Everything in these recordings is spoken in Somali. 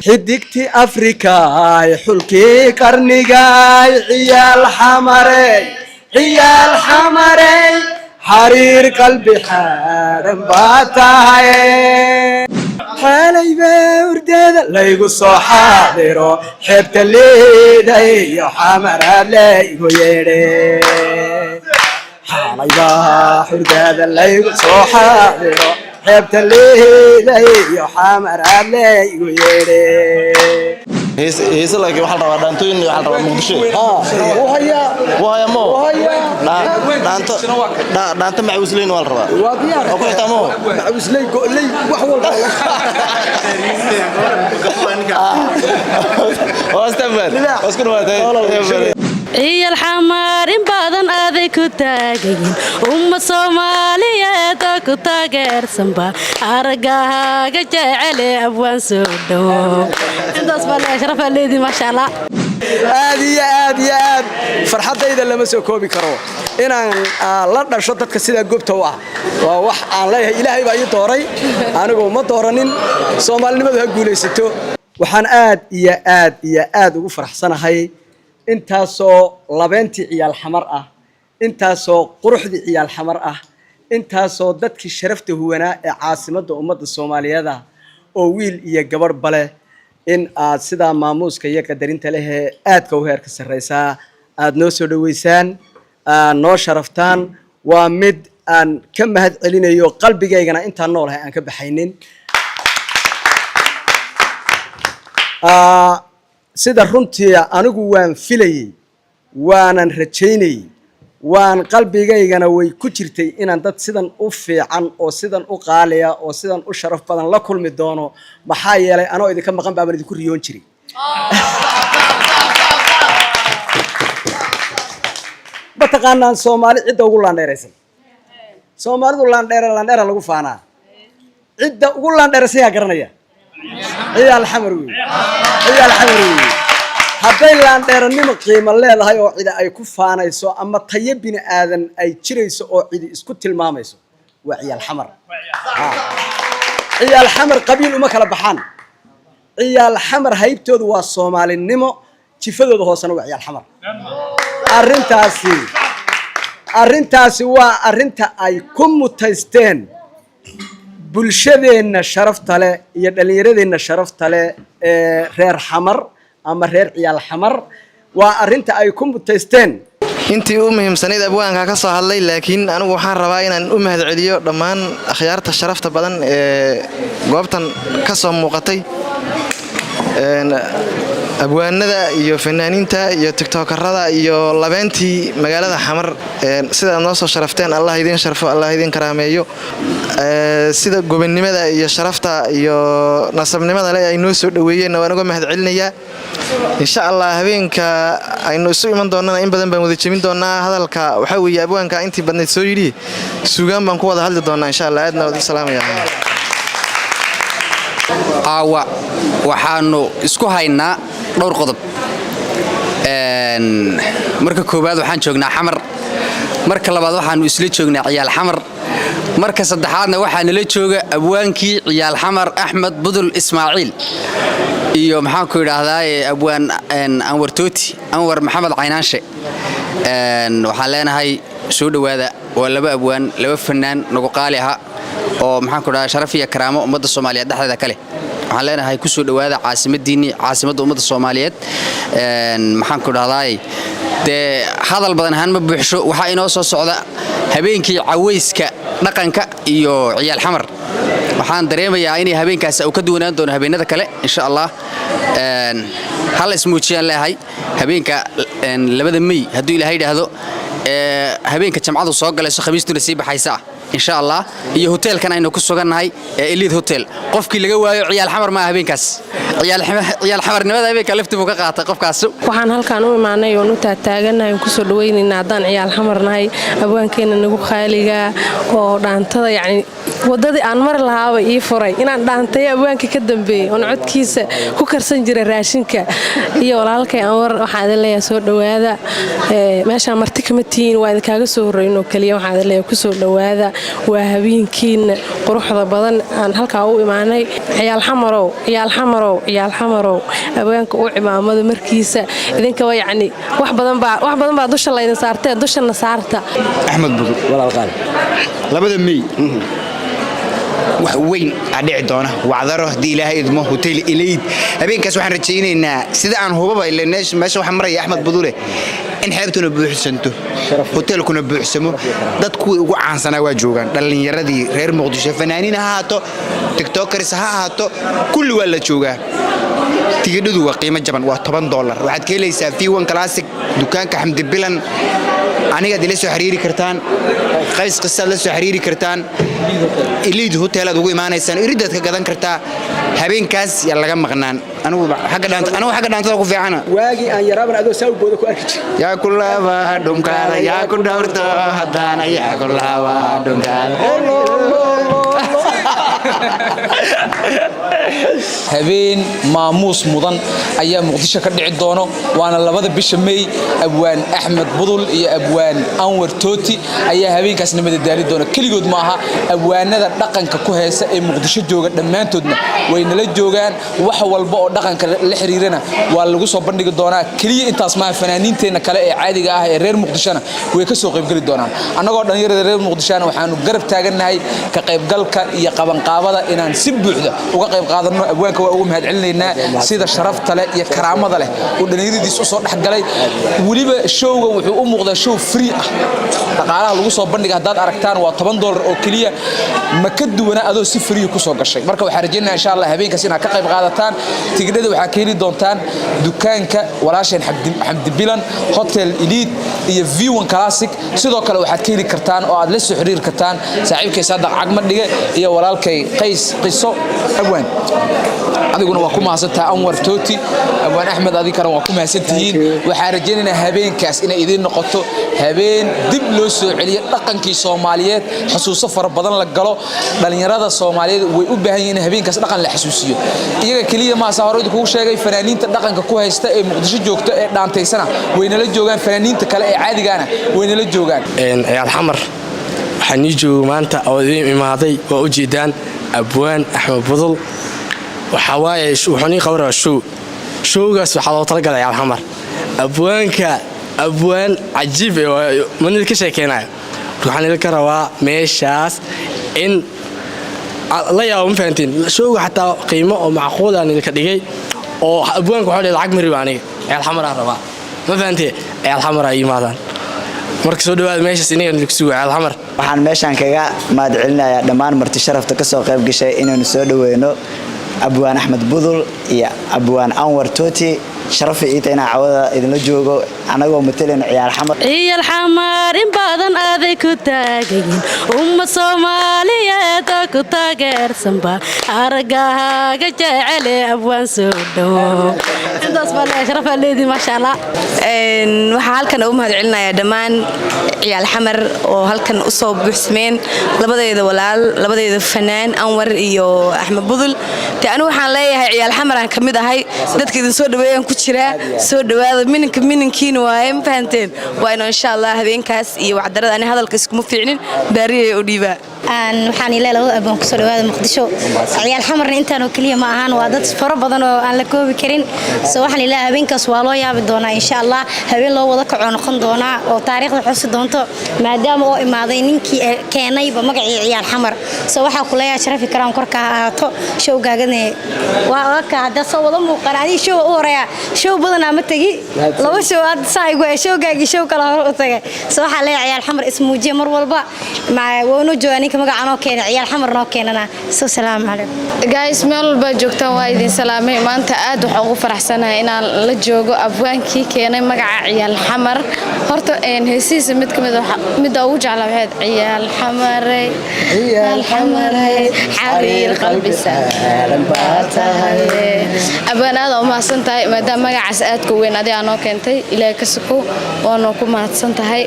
حديقتي أفريكاي حلكي قرنيقاي عيال حمري حرير قلبي حارم باتاي حالي بورداد ليقو صحاضرو حبت اللي داي حمرا ليقو يري حالي بورداد ليقو صحاضرو حبت اللي داي حمرا ليقو يري هيس لكن واحد ربع دانتوين واحد ربع مقدشة وهي مو دانت معوسلين والربع أوكي تمام معوسلين لي وحول واستمر اسكن وقتها هي الحمار إن بعضن أذي كتاجين Somaliya كتاجر سنبا أرجعها جعل أبوان سودو إنت أصبح أشرف الليدي ما شاء الله aad farxadayda lama soo koobi karo inaan la dhasho dadka sida goobta waa wax aan leeyahay ilaahay baa ii dooray anigu ma dooranin Soomaalinimadu ha guulaysato waxaan aad ugu faraxsanahay intaasoo labeentii ciyaal xamar ah intaasoo quruxdii ciyaal xamar ah intaasoo dadkii sharafta huwanaa ee caasimadda ummadda Soomaaliyeed oo wiil iyo gabar bale in aad sida maamuuska iyo qadarinta leh aadka u heerka sareysaa aad noo soo dhaweysaan noo sharaftaan waa mid aan ka mahad celinayo qalbigaygana inta noolahay aan ka baxaynin sida runtii anigu waan filayay waanan rajaynay waan qalbigaygana way ku jirtay inaan dad sidan u fiican oo sidan u qaaliya oo sidan u sharaf badan la kulmi doono maxaa yeelay anoo idinka maqan baan idinku riyoon jiray bataqaanaan Soomaali cid ugu laandheeraysan Soomaalidu laandheera lagu faanaa cid ugu laandheeraysan yaa garanaya ciyaal xamar hadday laandheeranimo qiimo leedahay oo cid ay ku faanayso ama tayo bini aadan ay jirayso oo cid isku tilmaamayso waa ciyaal xamar qabiil uma kala baxaan ciyaal xamar haybtoodu waa Soomaalinimo jifadooda hoosana waa ciyaal xamar arrintaasi waa arrinta ay ku mutaysteen bulshadeena sharafta leh iyo dhalinyaradeenna sharafta leh ee reer xamar ama reer ciyaal xamar waa arrinta ay ku mutaysteen intii u muhiimsanayd abwaanka ka soo hadlay laakiin anigu waxaan rabaa inaan u mahad celiyo dhammaan akhyaarta sharafta badan ee goobtan ka soo muuqatay abwaanada iyo fanaaniinta iyo tiktokarada iyo labeentii magaalada xamar sida noo soo sharafteen Allah idin sharfo Allah idin karaameeyo sida gobonnimada iyo sharafta iyo nasabnimada leh ay noo soo dhaweeyeen waan uga mahad celinayaa insha Allah habeenka aynu isu iman doonaa in badan baan wada jeemin doonaa hadalka waxa weeye abwaanka intii badneed soo yiri suugaan baan ku wada hadli doonaa insha Allah aadna wada salaamayaa waxaanu isku haynaa dhowr qodob marka koobaad waxaan joognaa xamar marka labaad waxaanu isla joognaa ciyaal xamar marka saddexaadna waxaa nala jooga abwaankii ciyaal xamar Axmed Budul Ismaaciil iyo maxaan ku yiraahdaa abwaan Anwar Tooti Anwar Maxamed Caynaanshe waxaan leenahay soo dhawaada waa laba abwaan laba fanaan nagu qaali ah oo maxaan ku yiraahdaa sharaf iyo karaamo ummadda Soomaaliyeed dhexdeeda kale waxaan leenahay ku soo dhawaada caasimadda ummadda Soomaaliyeed maxaan ku yiraahdaa hadal badan ahaan ma buuxsho waxa inoo soo socda habeenkii caweyska dhaqanka iyo ciyaal xamar waxaan dareemayaa in habeenkaas uu ka duwanaan doono habeenada kale insha Allah hal ismuujiyaan leeyahay habeenka 2 May haduu Ilaahay yiraahdo habeenka jamcadu soo galayso khamiistuna sii baxaysa insha Allah iyo hotelkan aynu ku sugannahay Elite Hotel qofkii laga waayo ciyaal xamar ma habeenkaas ciyaal xamarnimada habeenka laftiibu ka qaatay qofkaas waxaan halkaan u imaanay oo nu taaganahay ku soo dhaweynayna hadaan ciyaal xamarnahay abwaankeena nagu qaaliga oo dhaantada wadadii aan mar lahaaba ii furay inaan dhaantay abwaanka ka dambeeyay oo codkiisa ku karsan jiray raashinka iyo walaalkay Anwar waxaan idin leeyahay soo dhawaada meesha marti kama tihiin waa idinkaga soo horeeyno kaliya waxaan idin leeyahay ku soo dhawaada waa habeenkiina quruxda badan aan halka u imaanay ciyaal xamarow abwaanka uu cimaamada markiisa idinka waa yacni wax badan baa dusha la idin saartay dushana saarta Axmed Budul walaalkaan labada May wax weyn dhici doona wacdaro hadii Ilaahay idmo hotel Elite habeenkaas waxaan rajaynaynaa sida aan hubaba ilaaneesh meesha waxa maraya Axmed Budule in xeebtuna buuxsanto hotelkuna buuxsamo dadku ugu caansanaa waa joogan dhalinyaradii reer Muqdisho fanaaniin ha ahaato tiktokers ha ahaato kulli waa la joogaa tigidhadu waa qiimo jaban waa $10 waxaad ka helaysaa V1 Classic dukaanka Xamdi Bilan aniga dila soo xiriiri kartaan qays qisad la soo xiriiri kartaan Elite Hotel aad ugu imaanaysaan iridaad ka gadan kartaa habeenkaas yaa laga maqnaan anigu xagga dhaantada ku fiicana waagi aan yaraaban adoo saa u boodo ku arki jiray yaa kullaba dhunkaada yaa ku dhawrto hadana yaa kullaba dhunkaada habeen maamuus mudan ayaa Muqdisho ka dhici doono waana 2 bisha May abwaan Axmed Budul iyo abwaan Anwar Tooti ayaa habeenkaas nimada daali doona kaligood ma aha abwaanada dhaqanka ku heesa ee Muqdisho jooga dhamaantoodna way nala joogaan wax walba oo dhaqanka la xiriirana waa lagu soo bandhigi doonaa kaliya intaas ma fanaaniinteena kale ee caadiga ah ee reer Muqdishona way ka soo qayb gali doonaan anagoo dhalinyarada reer Muqdishona waxaanu garab taaganahay ka qaybgalka iyo qabanqaabada inaan si buuxda uga qayb qaadano abwaanka waa ugu mahadcelinaynaa sida sharafta leh iyo karaamada leh oo dhalinyaradiis u soo dhaxgalay waliba showga wuxuu u muuqdaa show free ah dhaqaalaha lagu soo bandhiga hadaad aragtaan waa $10 oo kaliya ma ka duwana adoo si free ku soo gashay marka waxaan rajaynayaa insha Allah habeenkaas inaad ka qayb qaadataan tigidhada waxaa ka heli doontaan dukaanka walaasheen Xamdi Bilan Hotel Elite iyo V1 Classic sidoo kale waxaad ka heli kartaan oo aad la soo xiriir kartaan saaxiibkay Saadaq Cagma Dhige iyo walaalkay Qays Qiso abwaan adiguna waa ku mahadsantahay Anwar Tooti abwaan Axmed adikana waa ku mahadsantihiin waxaan rajaynaynaa habeenkaas inay idin noqoto habeen dib loo soo celiyo dhaqankii Soomaaliyeed xasuuso fara badan la galo dhalinyarada Soomaaliyeed way u baahan yihiin habeenkaas dhaqan la xasuusiyo iyaga kaliya ma soo hore ku sheegay fanaaniinta dhaqanka ku haysta ee Muqdisho joogta ee dhaantaysana way nala joogaan fanaaniinta kale ee caadigaana way nala joogaan ciyaal xamar waxaan joogaa maanta oo idin imaaday waa u jeedaan abwaan Axmed Budul waxa waaye wuxuu qowraa showgaas waxa loo talagalay ciyaal xamar abwaanka abwaan cajiib ee manil ka sheekeenayo waxaan ka rabaa meeshaas in la yaabo ma fahantiin showga xataa qiimo oo macquul ah ka dhigay oo abwaanka waxa lacag mari baaniga ciyaal xamar rabaa ma fahantiin ciyaal xamar ay yimaadaan marka soo dhawaad meeshaas inaga lagu sugo ciyaal xamar waxaan meeshan kaga mahadcelinayaa dhammaan marti sharafta ka soo qayb gashay inaanu soo dhaweeyno abwaan Axmed Budul iyo abwaan Anwar Tooti sharafi ina cawada idinla joogo anagoo matalan ciyaal xamar in badan aaday ku taagayn Soomaaliyeed ku taageersanba aragaaga jecel abwaan soo dhawo intaas baa la sharaf leeyahay ma sha Allah waxa halkan u mahadcelinayaa dhammaan ciyaal xamar oo halkan u soo buuxsameen labadeeda walaal labadeeda fanaan Anwar iyo Axmed Budul taanu waxaan leeyahay ciyaal xamar aan kamid ahay dadka idin soo dhaweeyaan ku jira soo dhawaada minankiin waaye ma fahanteen waa inoo insha Allah habeenkaas iyo wacdarada aan hadalka isku fiicnin baariyay u dhiiba waxaan ilaa labada abaan ku soo dhawaada Muqdisho ciyaal xamarna intaan oo kaliya ma ahaan waa dad faro badan oo aan la koobi karin soo waxaan ilaa habeenkaas waa loo yaabi doonaa insha Allah habeen loo wada kaco noqon doona oo taariikhda xusi doonto maadaama oo imaaday ninkii keenayba magacii ciyaal xamar soo waxa ku leeyahay sharafi karaan korka ahaato showgaagane waa ka hada soo wada muuqanaani show u horeeya show badan ama tagi laba show aad saaygu showgaagi show kala hor u tagay soo waxa leeyahay ciyaal xamar ismuujiye mar walba ma wano jooni magacano keenay ciyaal xamar noo keenana soo salaam alaykum guys meel walba joogtaan waa idin salaamay maanta aad waxa ugu faraxsanahay inaan la joogo abwaankii keenay magaca ciyaal xamar horta heesiisa mid ugu jeclahay ciyaal xamar xariir qalbi saaran baatahay abanaada oo mahadsantahay maadaama magacaas aad ku weyn adii aan noo keentay ilaahay ka suko waana ku mahadsantahay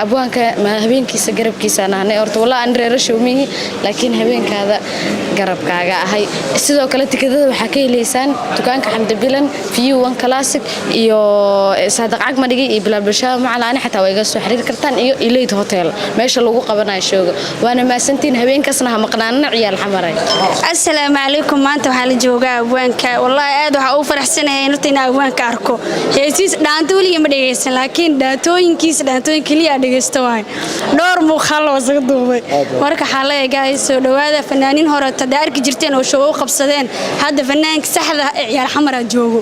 abwaanka habeenkiisa garabkiisa naanay horta walaa aan reer kula showmihi laakiin habeenkaada garabkaaga ahay sidoo kale tikadada waxaa ka helaysaan dukaanka Xamdi Bilan View One Classic iyo Saadaq Cagmadhigi iyo Bilal Bashaa macalaani xataa way iga soo xiriir kartaan iyo Elite Hotel meesha lagu qabanayo showga waana maasantiin habeenkaasna ha maqnaanna ciyaal xamaray assalaamu calaykum maanta waxaa la joogaa abwaanka wallahi aad waxa uu faraxsanahay inuu abwaanka arko heesiis dhaanto waliya ma dhageysan laakiin dhaantooyin kaliya dhageysto waay dhowr muuqaal oo saga duubay marka xalay guys soo dhawaada fanaaniin hore tadaarki jirteen oo show u qabsadeen hadda fanaanka saxda ciyaal xamar joogo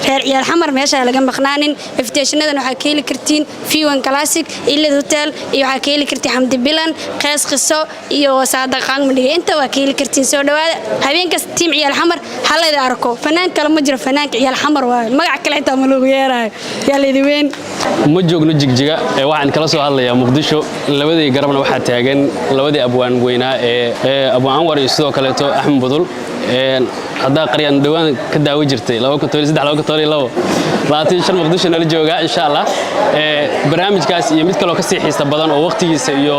reer ciyaal xamar meesha laga maqnaanin iftiishanadan waxa ka heli kartiin View One Classic Elite Hotel iyo waxa ka heli kartiin Xamdi Bilan Qays Qiso iyo Saadaq Cagmadhigi inta waa ka heli kartiin soo dhawaada habeenkaas tiim ciyaal xamar halayda arko fanaan kale ma jiro fanaanka ciyaal xamar waay magac kale inta ma loogu yeeray yaa leedweyn ma joogno jigjiga waxaan kala soo hadlayaa Muqdisho labadii garabna waxa taagan labadii abwaan weynaa ee abwaan Anwar iyo sidoo kale Axmed Budul hadda qariyaan dhawaan ka daawo jirtay 2023 Muqdisho nala jooga insha Allah barnaamijkaas iyo mid kale oo ka sii xiiso badan oo waqtigiisa iyo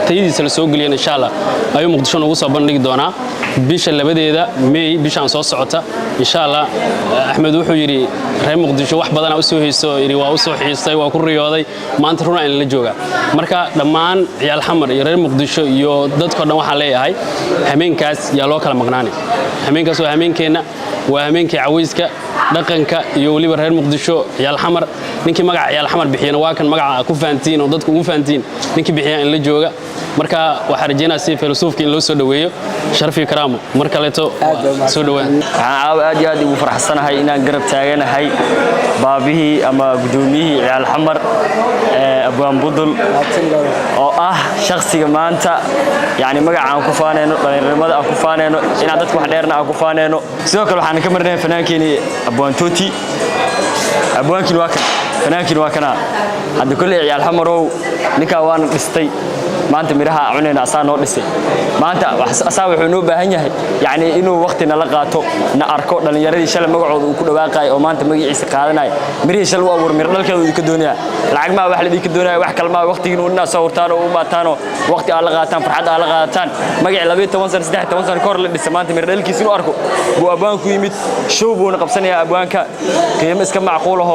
tayadiisa la soo galiyay insha Allah ayuu Muqdisho ugu soo bandhigi doonaa bisha labadeeda May bishaan soo socota insha Allah Axmed wuxuu yiri reer Muqdisho wax badan oo soo heeso yiri waa u soo xiisay waa ku riyooday maanta runa in la jooga marka dhammaan ciyaal xamar iyo reer Muqdisho iyo dadka dhan waxa leeyahay habeenkaas yaa loo kala maqnaanay habeenkaas waa habeenkeena waa habeenkii cawayska dhaqanka iyo waliba reer Muqdisho ciyaal xamar ninkii magaca ciyaal xamar bixiyana waa kan magaca ku faantiin oo dadku ugu faantiin ninkii bixiya in la jooga marka waxa rajeenaa si filosoofki in loo soo dhaweeyo sharaf iyo karaamo mar kale to soo dhawaan waxaan aad iyo aad ugu faraxsanahay inaan garab taaganahay baabihii ama gudoomiyihii ciyaal xamar abwaan Budul oo ah shakhsiga maanta yani magaca aan ku faanayno dhalinyarada aan ku faanayno inaan dadku wax dheerna aan ku faanayno sidoo kale waxaan ka marnay fanaankeenii abwaan Tooti abwaankiin waa kan fanaankii waa kana hadda kulli ciyaal xamarow ninka waan dhistay maanta miraha cunayna asaa noo dhisay maanta asaa wuxuu noo baahan yahay yani inuu waqtina la qaato na arko dhalinyaradii shalay magacooda uu ku dhawaaqay oo maanta magaciisa qaadanay mirihii shalay waa mir dhalkeedu uu ka doonaya lacag ma wax la dhigi doonaya wax kalma waqtigiina uu soo hurtaan oo u maataan waqti aan la qaataan farxad aan la qaataan magaci 12 sano 13 sano kor la dhisay maanta mir dhalkiisa inuu arko buu abwaanku yimid show buu na qabsanaya abwaanka qiimo iska macquul ah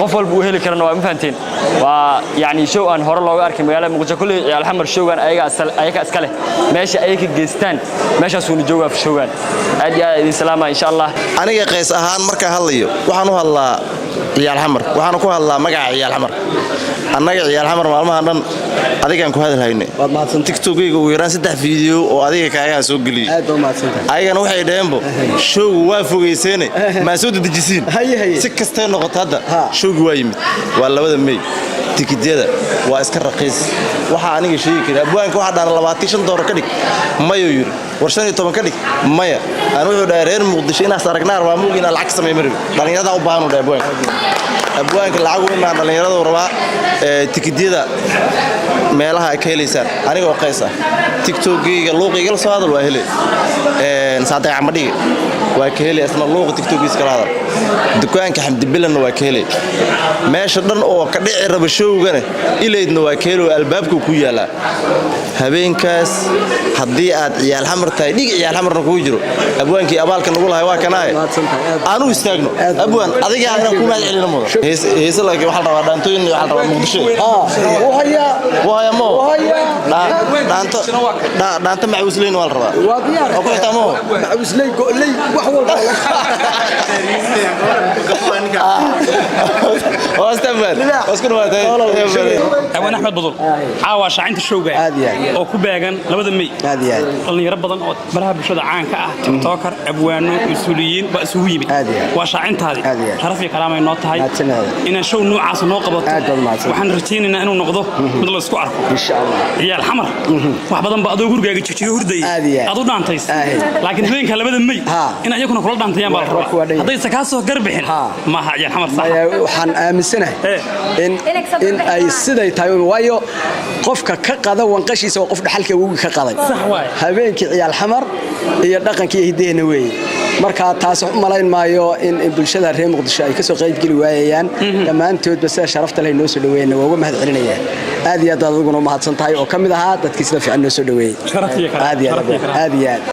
qof walba uu heli karana waa ma fahanteen waa yani show aan hore looga arkay magaalada Muqdisho kulli ciyaal xamar showgan ayaga iskale meesha ay ka geystaan meeshaas uu joogaa showgan aad iyo aad salaama insha Allah aniga qays ahaan marka hadlayo waxaan u hadlaa ciyaal xamar waxaan ku hadlaa magaca ciyaal xamar annaga ciyaal xamar maalmahan dhan adigaan ku hadalhaynay waad maadsan TikTok-gayga ugu yaraan 3 fiidiyoo oo adiga kaaga soo galiyay aad oo maadsantahay ayagana waxay dhaheenbo show waa fogeyseene ma soo dadajisiin si kasta noqoto hadda showgi waa yimid waa 2 May tikidada waa iska raqiis waxa aniga sheegi kara abwaanka waxa dhan $25 ka dhig mayo yiri war 15 ka dhig maya aan wuxuu dhahay reer Muqdisho inaas aragnaa waa muugina lacag sameey marib dhalinyarada u baahan u dhahay abwaanka lacag weyn ma dhalinyarada rabaa tikidada meelaha ay ka helaysaan aniga oo qaysa TikTok-gayga luuqiga la soo hadal waa helay Saadaq Cagmadhigi waa ka helay asna luuqa TikTok-giisa kala hadal dukaanka Xamdi Bilan waa ka helay meesha dhan oo ka dhici raba showgana ileedna waa ka helay albaabku ku yaala habeenkaas hadii aad ciyaal xamar tahay dhig ciyaal xamarna ku jiro abwaankii abaalka nagu lahay waa kanaa aanu istaagno abwaan adiga aan ku maad celino mudo heesa laakiin waxa la rabaa dhaantooyin waxa la rabaa Muqdisho wahaya mo dhaanta macusleyn waa la rabaa waa diyaar oo ku xitamo macusleyn go'ley wax walba واستمر اسكن وقتي abwaan Axmed Budul caawa shaacinta showga oo ku beegan 2 May dhalinyaro badan oo baraha bulshada caanka ah TikToker abwaano masuuliyiin ba isugu yimid waa shaacintaadi sharaf iyo karaamay noo tahay in show noocaas noo qabato waxaan rajaynaynaa inuu noqdo mid la isku arko insha Allah ciyaal xamar wax badan ba adoo gurigaaga jijiyo hurday adu dhaantays laakiin habeenka 2 May in ayaguna kula dhaantayaan baa haday ka soo garbixin ma ha ciyaal xamar sax waxaan aaminsanahay in ay siday tahay waayo qofka ka qada wanqashiisa oo qof dhaxalka ugu ka qaday habeenkii ciyaal xamar iyo dhaqankii hideena weey marka taas malayn maayo in bulshada reer Muqdisho ay ka soo qayb gali waayaan dhammaantood bas sharafta leh noo soo dhaweeyna waa uga mahad celinaya aad iyo aad aduguna mahadsan tahay oo kamid ahaa dadkii sida fiican noo soo dhaweeyay aad iyo aad